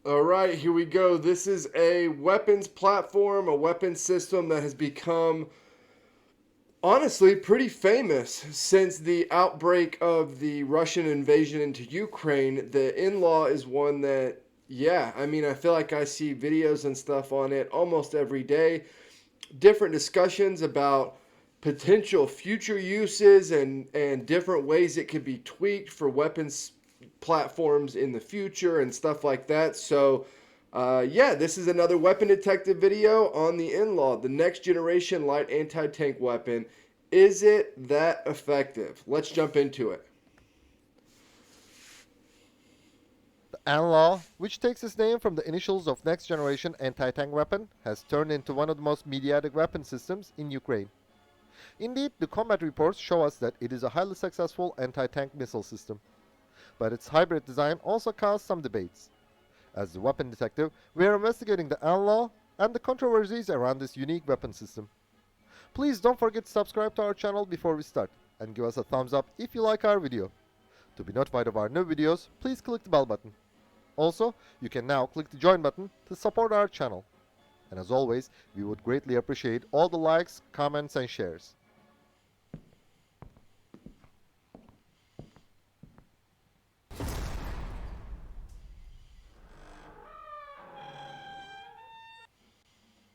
All right, here we go. This is a weapons platform, a weapons system that has become honestly pretty famous since the outbreak of the Russian invasion into Ukraine. The NLAW is one that, yeah, I mean, I feel like I see videos and stuff on it almost every day. Different discussions about potential future uses and different ways it could be tweaked for weapons platforms in the future and stuff like that. So, yeah, this is another weapon detective video on the NLAW, the next generation light anti tank weapon. Is it that effective? Let's jump into it. The NLAW, which takes its name from the initials of Next Generation anti-tank weapon, has turned into one of the most mediatic weapon systems in Ukraine. Indeed, the combat reports show us that it is a highly successful anti-tank missile system. But its hybrid design also caused some debates. As the weapon detective, we are investigating the NLAW and the controversies around this unique weapon system. Please don't forget to subscribe to our channel before we start, and give us a thumbs up if you like our video. To be notified of our new videos, please click the bell button. Also, you can now click the join button to support our channel. And as always, we would greatly appreciate all the likes, comments, and shares.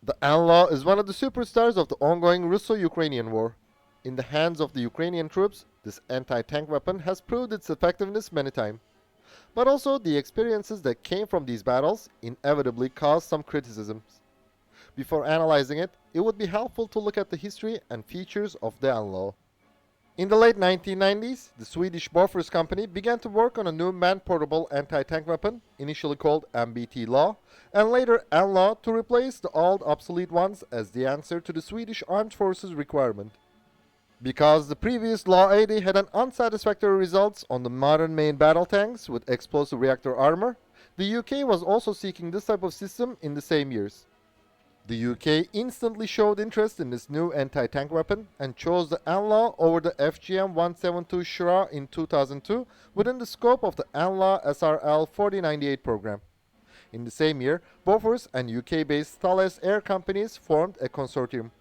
The NLAW is one of the superstars of the ongoing Russo-Ukrainian war. In the hands of the Ukrainian troops, this anti-tank weapon has proved its effectiveness many times. But also, the experiences that came from these battles inevitably caused some criticisms. Before analyzing it, it would be helpful to look at the history and features of the NLAW. In the late 1990s, the Swedish Bofors company began to work on a new man-portable anti-tank weapon, initially called MBT-LAW, and later NLAW, to replace the old obsolete ones as the answer to the Swedish Armed Forces requirement. Because the previous Law 80 had an unsatisfactory results on the modern main battle tanks with explosive reactor armor, the UK was also seeking this type of system in the same years. The UK instantly showed interest in this new anti-tank weapon and chose the NLAW over the FGM-172 Shura in 2002 within the scope of the NLAW SRL 4098 program. In the same year, Bofors and UK-based Thales Air companies formed a consortium.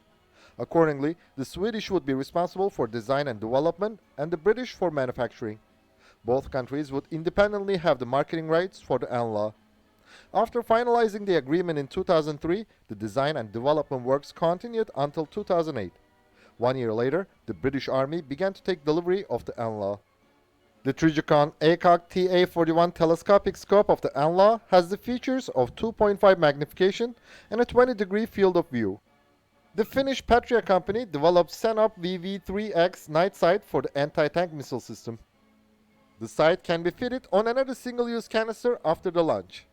Accordingly, the Swedish would be responsible for design and development, and the British for manufacturing. Both countries would independently have the marketing rights for the NLAW. After finalizing the agreement in 2003, the design and development works continued until 2008. 1 year later, the British Army began to take delivery of the NLAW. The Trijicon ACOG TA41 telescopic scope of the NLAW has the features of 2.5 magnification and a 20-degree field of view. The Finnish Patria company developed Senop VV3X night sight for the anti-tank missile system. The sight can be fitted on another single-use canister after the launch.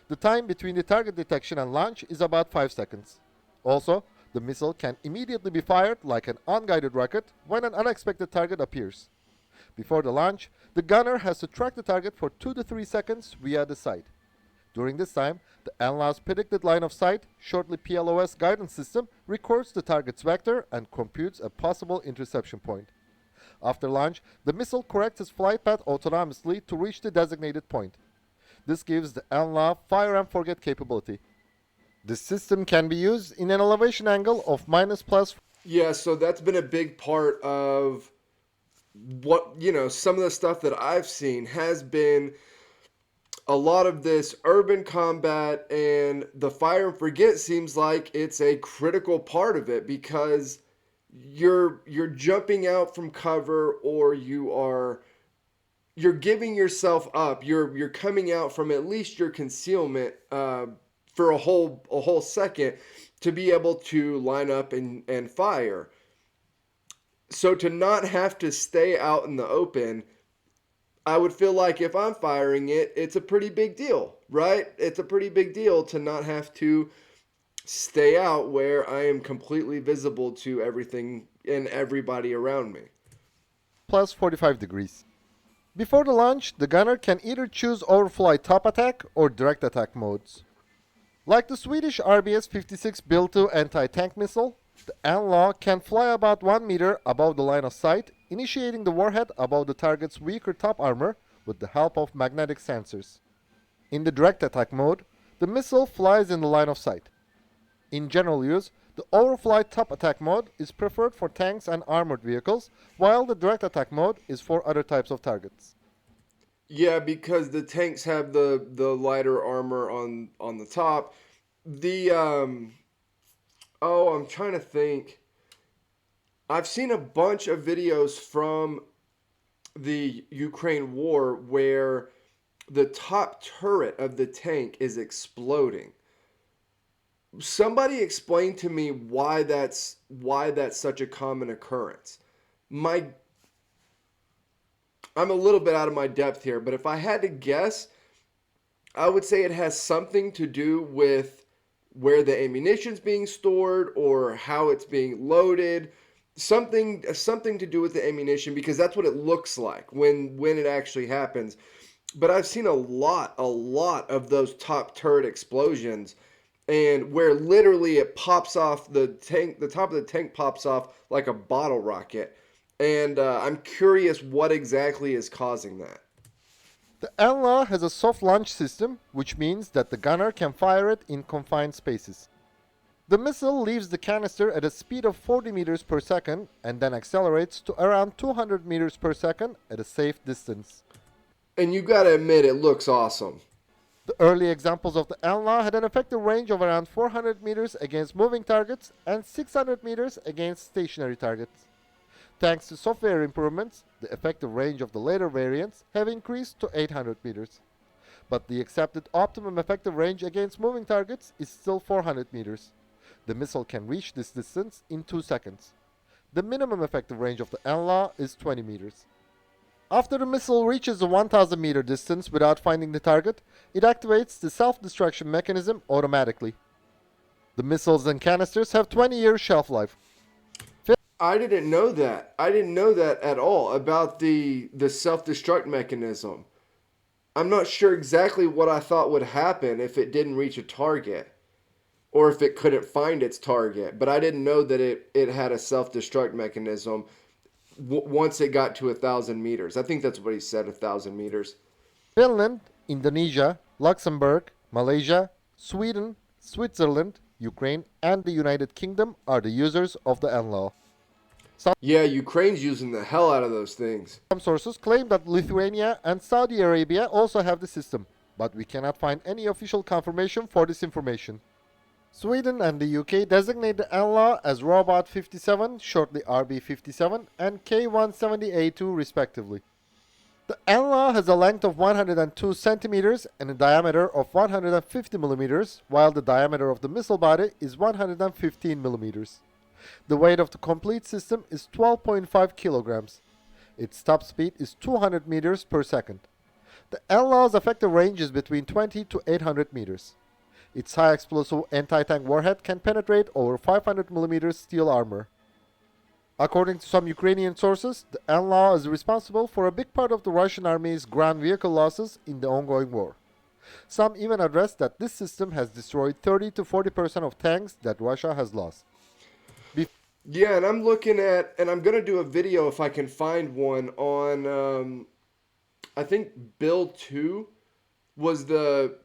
The time between the target detection and launch is about 5 seconds. Also, the missile can immediately be fired like an unguided rocket when an unexpected target appears. Before the launch, the gunner has to track the target for 2 to 3 seconds via the sight. During this time, the NLAW's predicted line of sight, shortly PLOS guidance system, records the target's vector and computes a possible interception point. After launch, the missile corrects its flight path autonomously to reach the designated point. This gives the NLAW fire and forget capability. This system can be used in an elevation angle of -+. Yeah, so that's been a big part of what, some of the stuff that I've seen has been a lot of this urban combat, and the fire and forget seems like it's a critical part of it because you're jumping out from cover, or you're giving yourself up. You're coming out from at least your concealment for a whole second to be able to line up and fire. So to not have to stay out in the open, I would feel like if I'm firing it, it's a pretty big deal, right? It's a pretty big deal to not have to stay out where I am completely visible to everything and everybody around me. Plus 45 degrees. Before the launch, the gunner can either choose overfly top attack or direct attack modes. Like the Swedish RBS-56 Bill-2 anti-tank missile, the NLAW can fly about 1 meter above the line of sight, initiating the warhead above the target's weaker top armor with the help of magnetic sensors. In the direct attack mode, the missile flies in the line of sight. In general use, the overflight top attack mode is preferred for tanks and armored vehicles, while the direct attack mode is for other types of targets. Yeah, because the tanks have the lighter armor on the top. The oh, I'm trying to think. I've seen a bunch of videos from the Ukraine war where the top turret of the tank is exploding. Somebody explain to me why that's such a common occurrence. My I'm a little bit out of my depth here, but if I had to guess, I would say it has something to do with where the ammunition's being stored or how it's being loaded. Something to do with the ammunition because that's what it looks like when it actually happens. But I've seen a lot of those top turret explosions and where literally it pops off the top of the tank pops off like a bottle rocket. And I'm curious what exactly is causing that. The NLAW has a soft launch system, which means that the gunner can fire it in confined spaces. The missile leaves the canister at a speed of 40 meters per second and then accelerates to around 200 meters per second at a safe distance. And you gotta admit, it looks awesome. The early examples of the NLAW had an effective range of around 400 meters against moving targets and 600 meters against stationary targets. Thanks to software improvements, the effective range of the later variants have increased to 800 meters. But the accepted optimum effective range against moving targets is still 400 meters. The missile can reach this distance in 2 seconds. The minimum effective range of the NLAW is 20 meters. After the missile reaches the 1000 meter distance without finding the target, it activates the self-destruction mechanism automatically. The missiles and canisters have 20-year shelf life. I didn't know that. I didn't know that at all about the self-destruct mechanism. I'm not sure exactly what I thought would happen if it didn't reach a target or if it couldn't find its target, but I didn't know that it had a self-destruct mechanism once it got to 1,000 meters. I think that's what he said, 1,000 meters. Finland, Indonesia, Luxembourg, Malaysia, Sweden, Switzerland, Ukraine, and the United Kingdom are the users of the NLAW. Yeah, Ukraine's using the hell out of those things. Some sources claim that Lithuania and Saudi Arabia also have the system, but we cannot find any official confirmation for this information. Sweden and the UK designate the NLAW as Robot 57, shortly RB57, and K170A2 respectively. The NLAW has a length of 102 centimeters and a diameter of 150 millimeters, while the diameter of the missile body is 115 millimeters. The weight of the complete system is 12.5 kilograms. Its top speed is 200 meters per second. The NLAW's effective range is between 20 to 800 meters. Its high explosive anti-tank warhead can penetrate over 500 millimeters steel armor. According to some Ukrainian sources, the NLAW is responsible for a big part of the Russian army's ground vehicle losses in the ongoing war. Some even address that this system has destroyed 30 to 40% of tanks that Russia has lost. Yeah, and I'm looking at, and I'm gonna do a video if I can find one on. I think Build 2 was the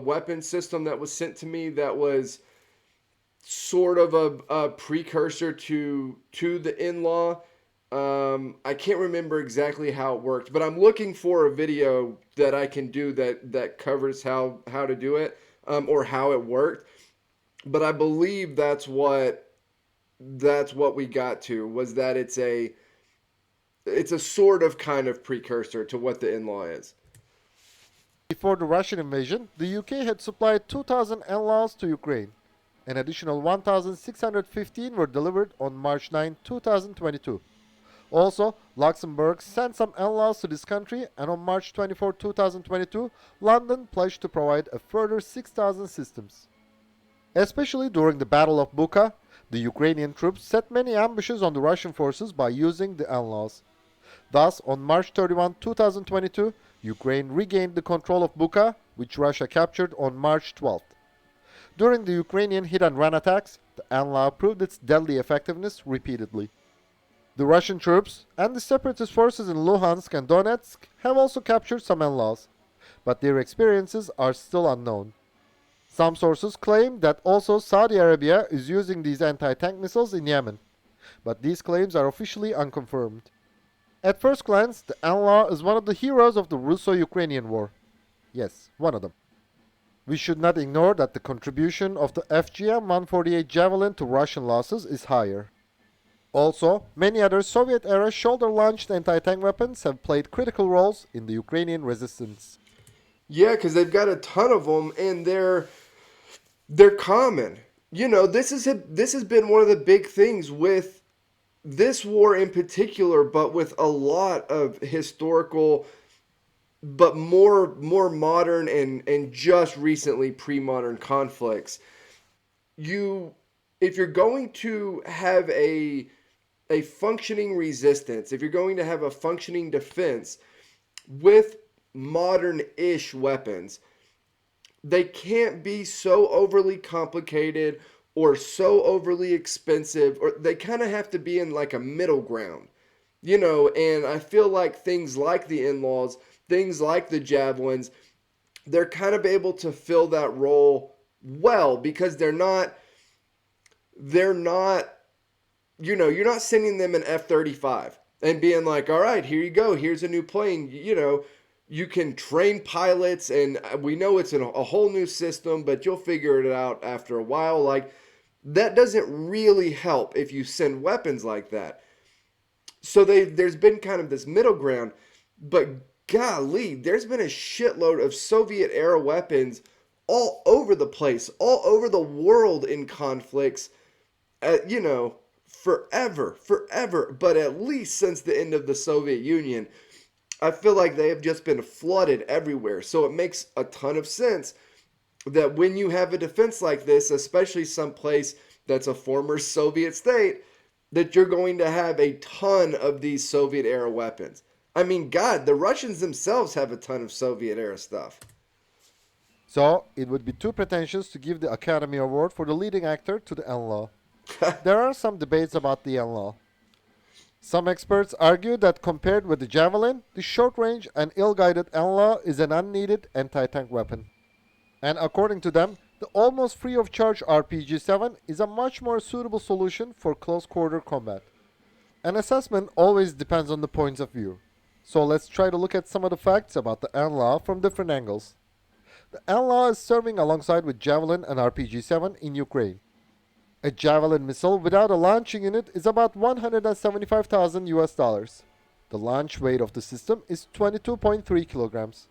weapon system that was sent to me that was sort of a precursor to the NLAW. I can't remember exactly how it worked, but I'm looking for a video that I can do that covers how to do it or how it worked. But I believe that's what we got to, was that it's a sort of kind of precursor to what the NLAW is. Before the Russian invasion, the UK had supplied 2,000 NLAWs to Ukraine. An additional 1,615 were delivered on March 9, 2022. Also, Luxembourg sent some NLAWs to this country, and on March 24, 2022, London pledged to provide a further 6,000 systems. Especially during the Battle of Bucha, the Ukrainian troops set many ambushes on the Russian forces by using the NLAWs. Thus, on March 31, 2022, Ukraine regained the control of Bucha, which Russia captured on March 12th. During the Ukrainian hit-and-run attacks, the NLAW proved its deadly effectiveness repeatedly. The Russian troops and the separatist forces in Luhansk and Donetsk have also captured some NLAWs. but their experiences are still unknown. Some sources claim that also Saudi Arabia is using these anti-tank missiles in Yemen, but these claims are officially unconfirmed. At first glance, the NLAW is one of the heroes of the Russo-Ukrainian war. Yes, one of them. We should not ignore that the contribution of the FGM-148 Javelin to Russian losses is higher. Also, many other Soviet-era shoulder-launched anti-tank weapons have played critical roles in the Ukrainian resistance. Yeah, because they've got a ton of them, and they're common. This has been one of the big things with this war in particular, but with a lot of historical, but more modern and just recently pre-modern conflicts. You, if you're going to have a functioning resistance, if you're going to have a functioning defense with modern-ish weapons, they can't be so overly complicated or so overly expensive, or they kind of have to be in like a middle ground. And I feel like things like the in-laws, things like the javelins, they're kind of able to fill that role well because they're not you're not sending them an F-35 and being like, all right, here you go, here's a new plane. You can train pilots, and we know it's a whole new system, but you'll figure it out after a while. Like, that doesn't really help if you send weapons like that. So there's been kind of this middle ground, but golly, there's been a shitload of Soviet era weapons all over the place, all over the world in conflicts, forever. But at least since the end of the Soviet Union, I feel like they have just been flooded everywhere. So it makes a ton of sense that when you have a defense like this, especially someplace that's a former Soviet state, that you're going to have a ton of these Soviet era weapons. I mean, God, the Russians themselves have a ton of Soviet era stuff. So, it would be too pretentious to give the Academy Award for the leading actor to the NLAW. There are some debates about the NLAW. Some experts argue that compared with the Javelin, the short-range and ill-guided NLAW is an unneeded anti-tank weapon. And according to them, the almost free-of-charge RPG-7 is a much more suitable solution for close-quarter combat. An assessment always depends on the points of view. So let's try to look at some of the facts about the NLAW from different angles. The NLAW is serving alongside with Javelin and RPG-7 in Ukraine. A Javelin missile without a launching unit is about 175,000 US dollars. The launch weight of the system is 22.3 kilograms.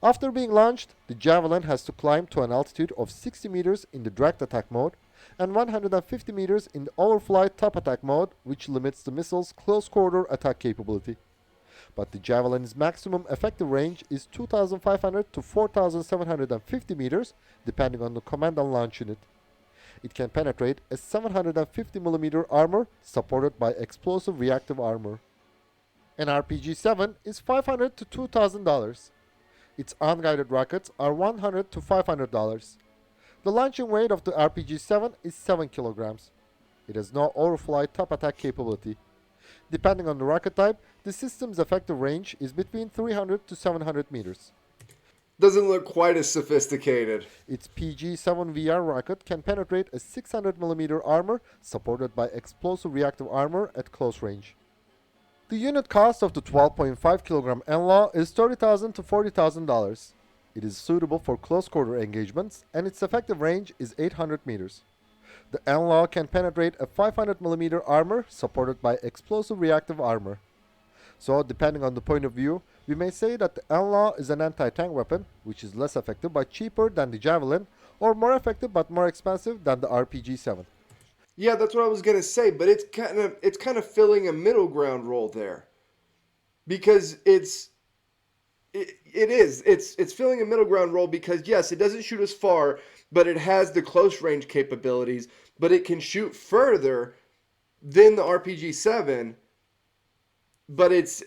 After being launched, the Javelin has to climb to an altitude of 60 meters in the direct attack mode and 150 meters in the overflight top attack mode, which limits the missile's close-quarter attack capability. But the Javelin's maximum effective range is 2,500 to 4,750 meters, depending on the command and launch unit. It can penetrate a 750mm armor supported by explosive reactive armor. An RPG-7 is $500 to $2,000. Its unguided rockets are $100 to $500. The launching weight of the RPG-7 is 7 kilograms. It has no overflight top attack capability. Depending on the rocket type, the system's effective range is between 300 to 700 meters. Doesn't look quite as sophisticated. Its PG-7VR rocket can penetrate a 600mm armor supported by explosive reactive armor at close range. The unit cost of the 12.5 kilogram NLAW is $30,000 to $40,000. It is suitable for close-quarter engagements, and its effective range is 800 meters. The NLAW can penetrate a 500mm armor supported by explosive reactive armor. So, depending on the point of view, we may say that the NLAW is an anti-tank weapon, which is less effective but cheaper than the Javelin, or more effective but more expensive than the RPG-7. Yeah, that's what I was gonna say, but it's kind of filling a middle ground role there, because it's filling a middle ground role because yes, it doesn't shoot as far, but it has the close range capabilities, but it can shoot further than the RPG-7. But it's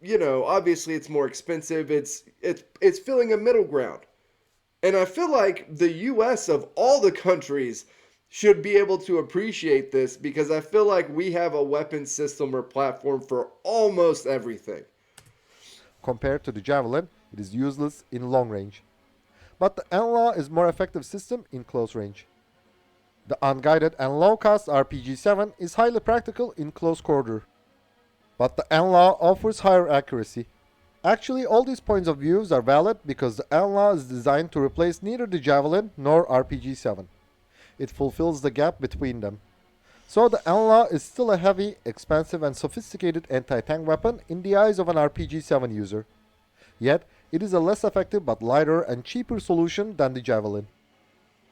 obviously it's more expensive. It's filling a middle ground. And I feel like the US of all the countries should be able to appreciate this because I feel like we have a weapon system or platform for almost everything. Compared to the Javelin, It is useless in long range. But the NLAW is more effective system in close range. The unguided and low-cost RPG-7 is highly practical in close quarter. But the NLAW offers higher accuracy. Actually, all these points of views are valid because the NLAW is designed to replace neither the Javelin nor RPG-7. It fulfills the gap between them. So the NLAW is still a heavy, expensive and sophisticated anti-tank weapon in the eyes of an RPG-7 user. Yet, it is a less effective but lighter and cheaper solution than the Javelin.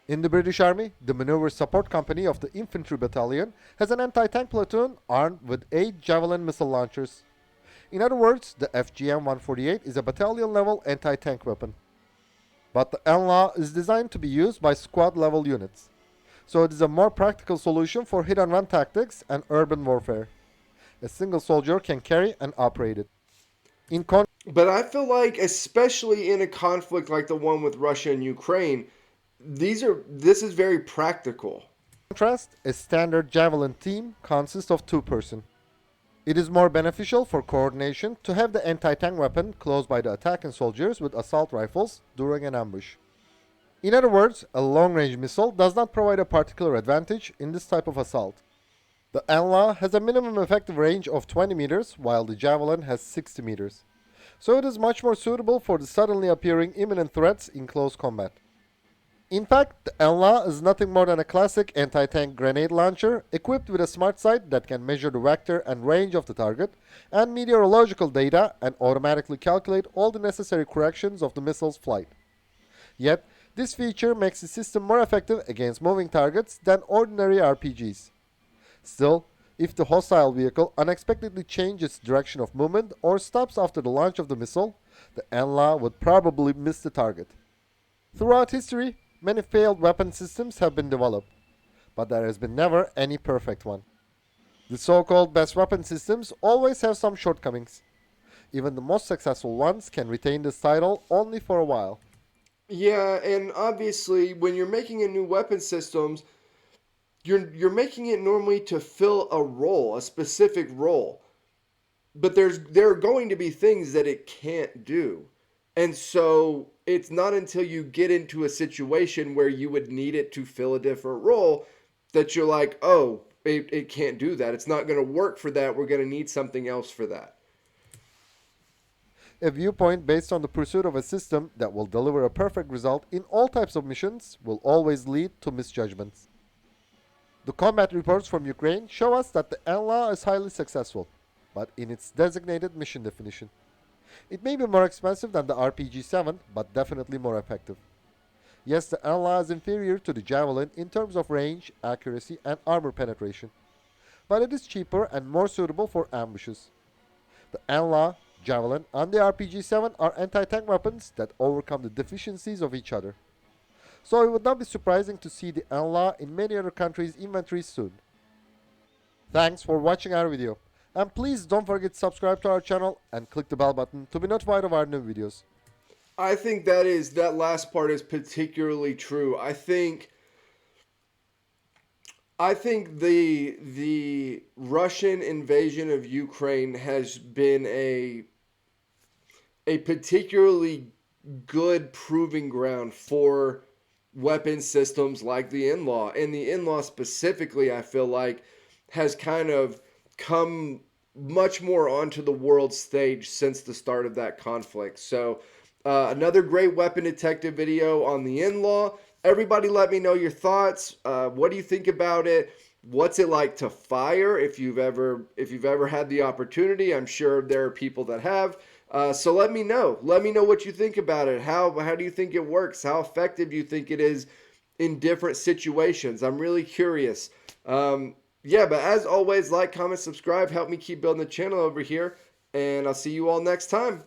In the British Army, the Maneuver Support Company of the Infantry Battalion has an anti-tank platoon armed with 8 Javelin missile launchers. In other words, the FGM-148 is a battalion-level anti-tank weapon. But the NLAW is designed to be used by squad-level units. So it is a more practical solution for hit-and-run tactics and urban warfare. A single soldier can carry and operate it. But I feel like, especially in a conflict like the one with Russia and Ukraine, this is very practical. Contrast, a standard Javelin team consists of 2 persons. It is more beneficial for coordination to have the anti-tank weapon close by the attacking soldiers with assault rifles during an ambush. In other words, a long-range missile does not provide a particular advantage in this type of assault. The NLAW has a minimum effective range of 20 meters while the Javelin has 60 meters. So it is much more suitable for the suddenly appearing imminent threats in close combat. In fact, the NLAW is nothing more than a classic anti-tank grenade launcher equipped with a smart sight that can measure the vector and range of the target and meteorological data and automatically calculate all the necessary corrections of the missile's flight. Yet, this feature makes the system more effective against moving targets than ordinary RPGs. Still, if the hostile vehicle unexpectedly changes direction of movement or stops after the launch of the missile, the NLAW would probably miss the target. Throughout history, many failed weapon systems have been developed, but there has been never any perfect one. The so-called best weapon systems always have some shortcomings. Even the most successful ones can retain this title only for a while. Yeah, and obviously, when you're making a new weapon systems, you're making it normally to fill a role, a specific role. But there are going to be things that it can't do. And so it's not until you get into a situation where you would need it to fill a different role that you're like, oh, it can't do that. It's not going to work for that. We're going to need something else for that. A viewpoint based on the pursuit of a system that will deliver a perfect result in all types of missions will always lead to misjudgments. The combat reports from Ukraine show us that the NLAW is highly successful, but in its designated mission definition. It may be more expensive than the RPG-7, but definitely more effective. Yes, the NLAW is inferior to the Javelin in terms of range, accuracy, and armor penetration, but it is cheaper and more suitable for ambushes. The NLAW, Javelin, and the RPG-7 are anti-tank weapons that overcome the deficiencies of each other. So it would not be surprising to see the NLAW in many other countries' inventories soon. Thanks for watching our video. And please don't forget to subscribe to our channel and click the bell button to be notified of our new videos. I think that last part is particularly true. I think the Russian invasion of Ukraine has been a particularly good proving ground for weapon systems like the NLAW. And the NLAW specifically, I feel like, has kind of come much more onto the world stage since the start of that conflict. So another great weapon detective video on the NLAW. Everybody let me know your thoughts. What do you think about it? What's it like to fire if you've ever had the opportunity? I'm sure there are people that have. So let me know. Let me know what you think about it. How do you think it works? How effective do you think it is in different situations? I'm really curious. Yeah, but as always, like, comment, subscribe. Help me keep building the channel over here. And I'll see you all next time.